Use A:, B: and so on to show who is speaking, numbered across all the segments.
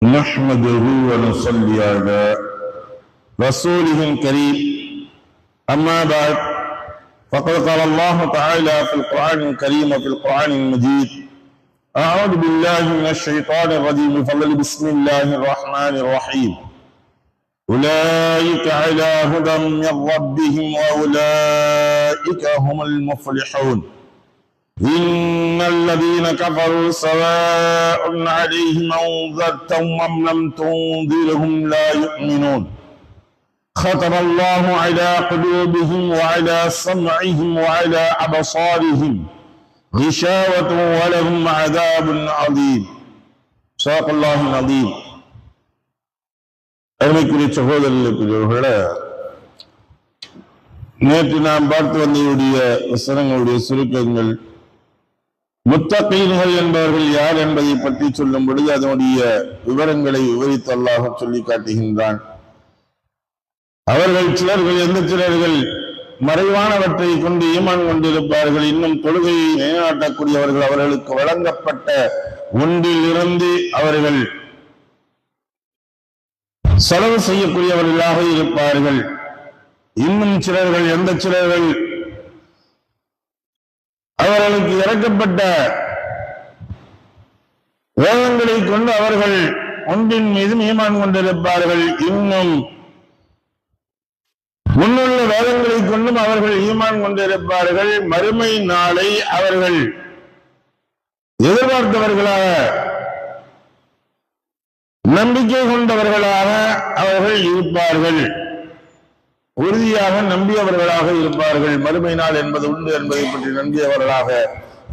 A: نحمده ونصلي على رسوله الكريم أما بعد فقد قال الله تعالى في القرآن الكريم وفي القرآن المجيد أعوذ بالله من الشيطان الرجيم بفضل بسم الله الرحمن الرحيم أولئك على هدى من ربهم وأولئك هم المفلحون إن الذين كفروا سواء عليهم أنذرتهم أم لم تنذرهم لا يؤمنون ختم الله على قلوبهم وعلى سمعهم وعلى أبصارهم غشاوة ولهم عذاب عظيم صدق الله العظيم. அருமைக்குரிய சகோதரர்களே, நேற்று நாம் பார்த்து வந்தவருடைய வசனங்களுடைய சுருக்கங்கள் முத்தகீன்கள் என்பவர்கள் யார் என்பதை பற்றி சொல்லும் பொழுது அதனுடைய விவரங்களை விவரித்து அல்லாஹ் சொல்லி காட்டுகின்றான். அவர்கள் சிலர்கள் எந்த சிலர்கள் மறைவானவற்றை கொண்டு ஈமான் கொண்டிருப்பார்கள், இன்னும் தொழுகையை நிலைநாட்டக்கூடியவர்கள், அவர்களுக்கு வழங்கப்பட்ட ஒன்றிலிருந்து அவர்கள் செலவு செய்யக்கூடியவர்களாக இருப்பார்கள். இன்னும் சிலர்கள் எந்த சிலர்கள் அவர்களுக்கு இறக்கப்பட்ட வேதங்களை கொண்டு அவர்கள் ஒன்றின் மீது ஈமான் கொண்டிருப்பார்கள், இன்னும் முன்னுள்ள வேதங்களை கொண்டும் அவர்கள் ஈமான் கொண்டிருப்பார்கள். மறுமை நாளை அவர்கள் எதிர்பார்த்தவர்களாக நம்பிக்கை கொண்டவர்களாக அவர்கள் இருப்பார்கள், உறுதியாக நம்பியவர்களாக இருப்பார்கள். மறுமை நாள் என்பது உண்டு என்பதை பற்றி நம்பியவர்களாக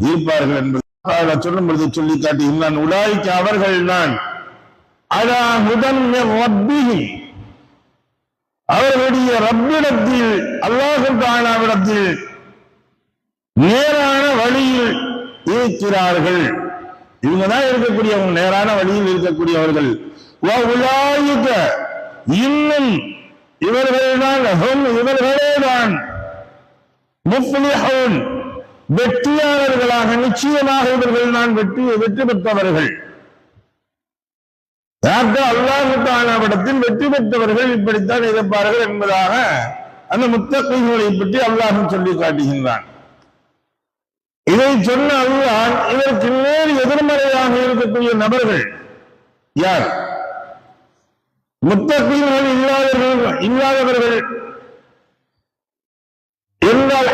A: இருப்பார்கள் என்பது சொல்லும் பொழுது சொல்லி காட்டுகின்றான். உலாய்க்கு அவர்கள் தான் அலா ஹுதன் மின் ரப்பிஹிம், அவர்களுடைய ரப்பிடத்தில் அல்லாஹ் தஆலாவிடத்தில் நேரான வழியில் இருக்கிறார்கள். இவங்கதான் இருக்கக்கூடியவங்க, நேரான வழியில் இருக்கக்கூடியவர்கள். உலாய்க, இன்னும் இவர்கள்தான் இவர்களேதான் முஃப்லிஹூன், வெற்றியாளர்களாக நிச்சயமாக இவர்கள் தான் வெற்றி பெற்றவர்கள். அல்லாஹ் தஆலாவிடத்தில் வெற்றி பெற்றவர்கள் இப்படித்தான் இருப்பார்கள் என்பதாக அந்த முத்தகீன்களை பற்றி அல்லாஹ் சொல்லி காட்டுகின்றான். இதை சொன்ன அல்லாஹ் இதற்கு நேர் எதிர்மறையாக இருக்கக்கூடிய நபர்கள் யார்? முத்தகீன்கள் இல்லாதவர்கள் என்றால்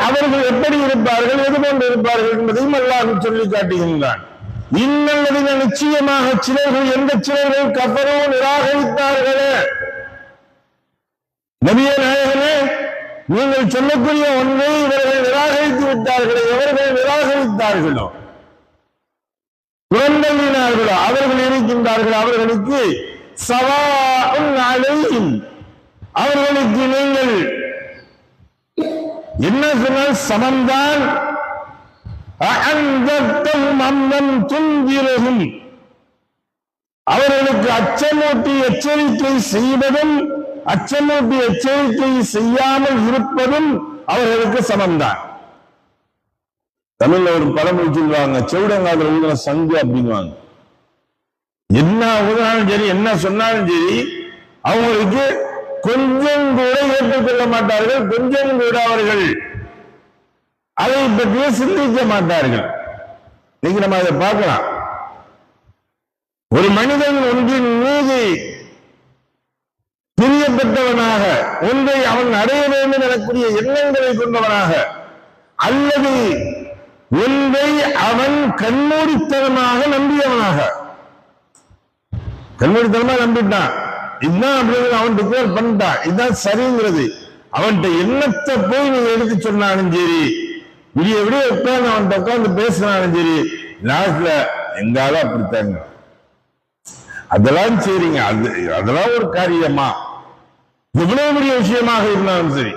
A: அவர்கள் எப்படி இருப்பார்கள், எது போன்று இருப்பார்கள் என்பதையும் அல்லாஹ் சொல்லி காட்டுகின்றான். இன்னல்லதீன, நிச்சயமாக சிலர்கள், எந்த சிலர்கள் கஃபரு, நிராகரித்தார்களே. நபியே நாயகமே, நீங்கள் சொல்லக்கூடிய ஒன்றை இவர்கள் நிராகரித்து விட்டார்களே. எவர்கள் நிராகரித்தார்களோ, புறந்தள்ளினார்களோ அவர்கள் இருக்கின்றார்கள். அவர்களுக்கு சவாஉன் அலைஹிம், அவர்களுக்கு நீங்கள் என்ன சொன்னால் சமம்தான். அவர்களுக்கு அச்சமூட்டி எச்சரிக்கை செய்வதும் அச்சமூட்டி எச்சரிக்கை செய்யாமல் இருப்பதும் அவர்களுக்கு சமம்தான். தமிழ்ல ஒரு பழமொழி சொல்லுவாங்க, செவிடங்காதல் ஊதுன சங்கு அப்படிங்குவாங்க. என்ன ஊதினாலும் சரி, என்ன சொன்னாலும் சரி, அவங்களுக்கு கொஞ்சம் கூட ஏற்றுக்கொள்ள மாட்டார்கள், கொஞ்சம் கூட அவர்கள் அதை பற்றியே சிந்திக்க மாட்டார்கள். இன்னைக்கு நம்ம அதை பார்க்கலாம். ஒரு மனிதன் ஒன்றின் மீது பிரியப்பட்டவனாக, ஒன்றை அவன் அடைய வேண்டும் எனக்கூடிய எண்ணங்களை கொண்டவனாக, அல்லது ஒன்றை அவன் கண்மூடித்தனமாக நம்பியவனாக, கண்மூடித்தனமா நம்பிட்டான், இதுதான் அப்படிங்கிறது அவன் டிக்ளேர் பண்ணிட்டான், இதுதான் சரிங்கிறது. அவன்கிட்ட எண்ணத்தை போய் நீங்க எடுத்து சொன்னாலும் சரி, விடிய விடிய உட்கார்ந்து அவன்கிட்ட உட்கார்ந்து பேசினாலும் சரி, லாஸ்ட்ல எங்கால அப்படித்தாங்க. அதெல்லாம் சரிங்க, அதெல்லாம் ஒரு காரியமா, எவ்வளவு பெரிய விஷயமாக இருந்தாலும் சரி,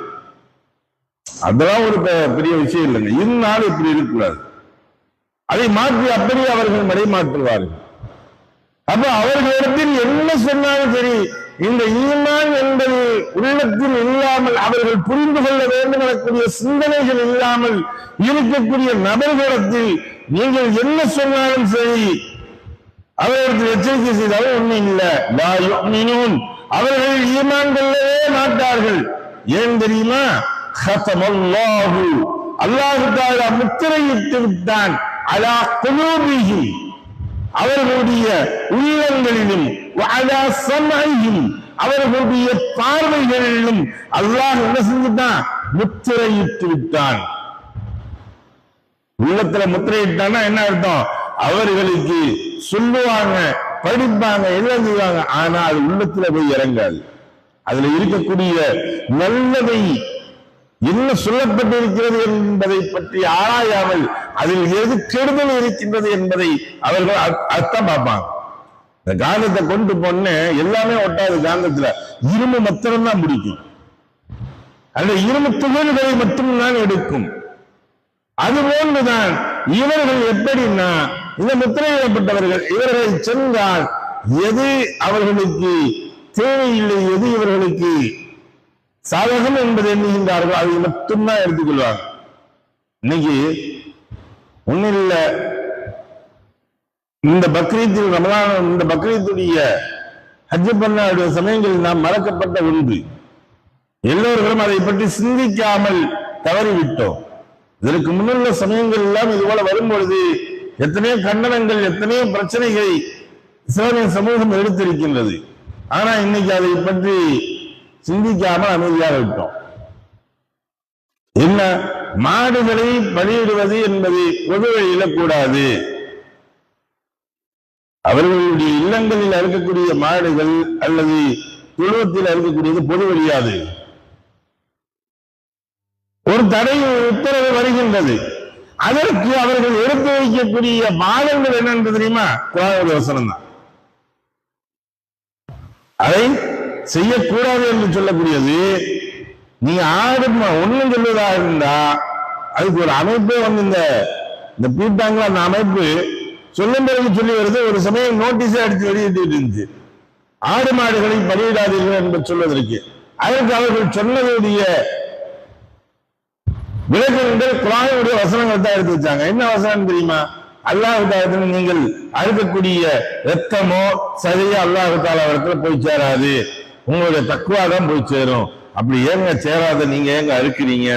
A: அதெல்லாம் ஒரு பெரிய விஷயம் இல்லைங்க. இருந்தாலும் இப்படி இருக்கக்கூடாது. அதை மாற்றி அப்படியே அவர்கள் மடைமாற்றுவார்கள். அப்ப அவர்களிடத்தில் என்ன சொன்னாலும் சரி, இந்த ஈமான் என்பது உள்ளத்தில் இல்லாமல், அவர்கள் புரிந்து கொள்ள வேண்டும் எனக்கூடிய சிந்தனைகள் இல்லாமல் இருக்கக்கூடிய நபர்களிடத்தில் நீங்கள் என்ன சொன்னாலும் சரி, அவர்களுக்கு எச்சரிக்கை செய்தாலும் ஒண்ணும் இல்லை. லா யுமினூன், அவர்கள் ஈமான் கொள்ளவே மாட்டார்கள். ஏன் தெரியுமா? ஹதமல்லாஹு, அல்லாஹ் தஆலா முத்திரையிட்டு விட்டான். அலா குலூபிஹிம், அவர்களுடைய உள்ளங்களிலும், வஅலா ஸம்இஹிம், அவர்களுடைய பார்வைகளிலும் அல்லாஹ் என்ன செஞ்சுட்டான்? முத்திரையிட்டு விட்டான். உள்ளத்துல முத்திரையிட்டான்னா என்ன அர்த்தம்? அவர்களுக்கு சொல்லுவாங்க, படிப்பாங்க, எல்லாம் செய்வாங்க, ஆனா அது உள்ளத்துல போய் இறங்காது. அதுல இருக்கக்கூடிய நல்லதை என்ன சொல்லப்பட்டிருக்கிறது என்பதை பற்றி ஆராயாமல் அதில் எது கெடுதல் இருக்கின்றது என்பதை அவர்கள் அர்த்தம் பார்ப்பாங்க. இந்த காந்தத்தை கொண்டு போன எல்லாமே ஒட்டாது. காந்தத்துல இரும்பு மாத்திரம்தான் பிடிக்கும், அந்த இரும்பு துகள்களை மட்டும்தான் எடுக்கும். அதுபோன்றுதான் இவர்கள் எப்படின்னா, இந்த முத்திரையிடப்பட்டவர்கள் இவர்களை சென்றால் எது அவர்களுக்கு தேவையில்லை, எது இவர்களுக்கு சாதகம் என்பது எண்ணுகின்றார்கள், அதை மட்டும்தான் எடுத்துக்கொள்வாங்க. இன்னைக்கு ஒன்னும் இல்ல, இந்த பக்ரீத்தில் ரமலான், இந்த பக்ரீத்துடைய ஹஜ் பண்ண சமயங்களில் நாம் மறக்கப்பட்ட ஒன்று. எல்லோர்களும் அதை பற்றி சிந்திக்காமல் தவறிவிட்டோம். இதற்கு முன்னுள்ள சமயங்கள் எல்லாம் இதுபோல வரும்பொழுது எத்தனையோ கண்டனங்கள், எத்தனையோ பிரச்சனைகளை இஸ்லாமிய சமூகம் எடுத்திருக்கின்றது. ஆனா இன்னைக்கு அதை பற்றி சிந்திக்காமல் அமைதியாக விட்டோம். என்ன, மாடுகளை பலியிடுவது என்பது பொது வழியில கூடாது. அவர்களுடைய இல்லங்களில் அறுக்கக்கூடிய மாடுகள் அல்லது தொழுவத்தில் அறுக்கக்கூடியது பொது வழியாது. ஒரு தடை உத்தரவு வருகின்றது. அதற்கு அவர்கள் எடுத்து வைக்கக்கூடிய வாதங்கள் என்னன்னு தெரியுமா? குர்ஆன் வசனம் தான். அதை செய்யக்கூடாது என்று சொல்லக்கூடியது. நீங்க ஆடு ஒண்ணும் சொல்வதாக இருந்தா அதுக்கு ஒரு அமைப்பே வந்து இந்த பீட்டாங்களா, அந்த அமைப்பு சொல்லும் பிறகு சொல்லி வருது. ஒரு சமயம் நோட்டீஸே அடித்து வெளியிட்டு இருந்துச்சு, ஆடு மாடுகளை பலியிடாதீர்கள் என்று சொல்வதற்கு. அதற்கு அவர்கள் சொன்னதுடைய விளக்கங்கள் குர்ஆனுடைய வசனங்கள் தான் எடுத்து வச்சாங்க. என்ன வசனம் தெரியுமா? அல்லாஹ் தஆலா நீங்கள் அறுக்கக்கூடிய ரத்தமோ சரியா அல்லாஹ் தஆலா இடத்துல போய் சேராது, உங்களுடைய தக்வா தான் போய் சேரும். அப்படி ஏங்க சேராத, நீங்க ஏங்க அறுக்கிறீங்க?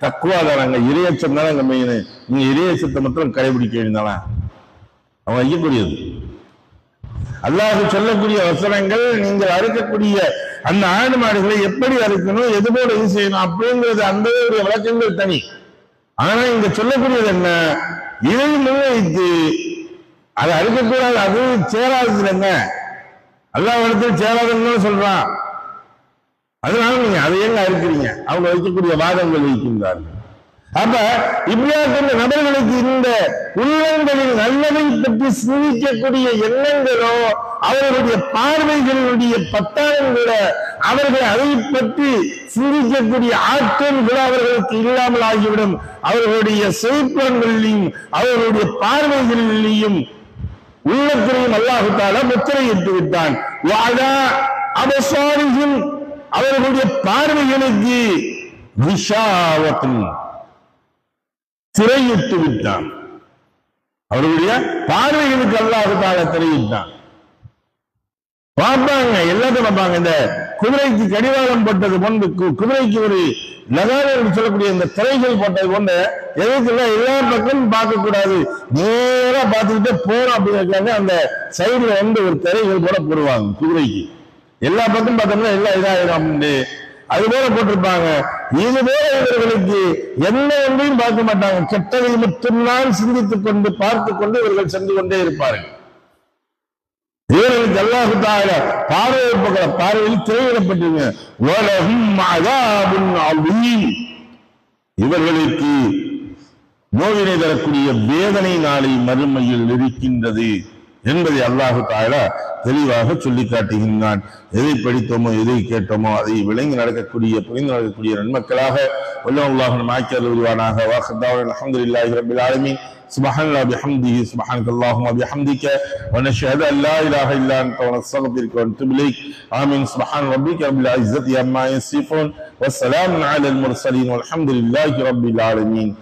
A: தக்வா தான், நாங்க இறையச்சம் தான் அங்க மெயின். நீங்க இறையச்சத்தை மட்டும் கடைபிடிக்க வேண்டியதானா? அவன் வைக்கக்கூடியது அல்லாஹ் சொல்லக்கூடிய வசனங்கள். நீங்கள் அறுக்கக்கூடிய அந்த ஆடு மாடுகளை எப்படி அறுக்கணும், எது போல இது செய்யணும் அப்படிங்கிறது அந்த விளக்கங்கள் தனி. ஆனா இங்க சொல்லக்கூடியது என்ன? இதை முன்வைத்து அதை அறுக்கக்கூடாது, அது சேராது இல்லைங்க, அல்லாஹ் இடத்துல சேராதுன்னு சொல்றான். அதனால நீங்க அதை எங்க அறுக்கிறீங்க? அவங்க வைக்கக்கூடிய வாதங்கள் வைக்கின்றார்கள். அப்ப இப்படியாப்பட்ட நபர்களுக்கு இந்த உள்ளங்களில் நல்லதை பற்றி சிந்திக்கக்கூடிய எண்ணங்களோ அவர்களுடைய பார்வைகளுடைய பத்தாயங்களோ அவர்கள் அதை பற்றி சிந்திக்கக்கூடிய ஆற்றல்களோ அவர்களுக்கு இல்லாமல் ஆகிவிடும். அவர்களுடைய செயற்பாடுகளிலும் அவர்களுடைய பார்வைகளிலேயும் உள்ளத்திலையும் அல்லாஹ் தஆலா முத்திரையிட்டு விட்டான். அவர்களுடைய பார்வைகளுக்கு விஷாவத்தும் திரையிட்டு விட்டான். அவர்களுடைய பார்வைகளுக்கு அல்லாஹ் தஆலா திரையிட்டான். பார்ப்பாங்க, எல்லாத்தையும் பார்ப்பாங்க. இந்த குதிரைக்கு கடிவாளம் போட்டது போன்று, குதிரைக்கு ஒரு லகாரம் சொல்லக்கூடிய இந்த திரைகள் போட்டது போன்று எதுக்குலாம் எல்லா பக்கமும் பார்க்க கூடாது, நேரா பார்த்துக்கிட்டே போறோம் அப்படிங்கிறதுக்காக அந்த சைடுல வந்து ஒரு திரைகள் போல போடுவாங்க. குதிரைக்கு எல்லா பக்கமும் பார்த்தோம்னா எல்லாம் இதாயிரும் அப்படின்னு அது போல போட்டிருப்பாங்க. இது போல இவர்களுக்கு என்ன ஒன்றையும் பார்க்க மாட்டாங்க, கெட்டதை மட்டும்தான் சிந்தித்துக் கொண்டு பார்த்து கொண்டு இவர்கள் சென்று கொண்டே இருப்பார்கள். இவர்களுக்கு அல்லாஹ் தஆலா பார்வையில் திரையிடப்பட்டிருங்க. இவர்களுக்கு நோவினை தரக்கூடிய வேதனை நாளை மறுமையில் இருக்கின்றது என்பதை அல்லாஹ் தஆலா தெளிவாக சொல்லி காட்டுகின்றான். எதை படித்தோமோ எதை கேட்டோமோ அதை விளங்கி நடக்கக்கூடிய புரிந்து நடக்கக்கூடிய நன்மக்களாக வல்லல்லாஹு நம் ஆக்கியர் உருவானாக. வாஹ்தாவன் அல்ஹம்துலில்லாஹி ரப்பில் ஆலமீன். சுப்ஹானல்லாஹி பிஹம்திஹி சுப்ஹானக்கல்லாஹும்ம பிஹம்திக வ நஷ்ஹது அன் லா இலாஹா இல்லா அன்த வ நஸ்தக்ஃபிருக வ நதுபு இலைக். ஆமீன். சுப்ஹான ரப்பிக ரப்பில் இஸ்ஸத்தி அம்மா யசிஃபூன் வ ஸலாமுன் அலல் முர்ஸலீன் வல்ஹம்துலில்லாஹி ரப்பில் ஆலமீன்.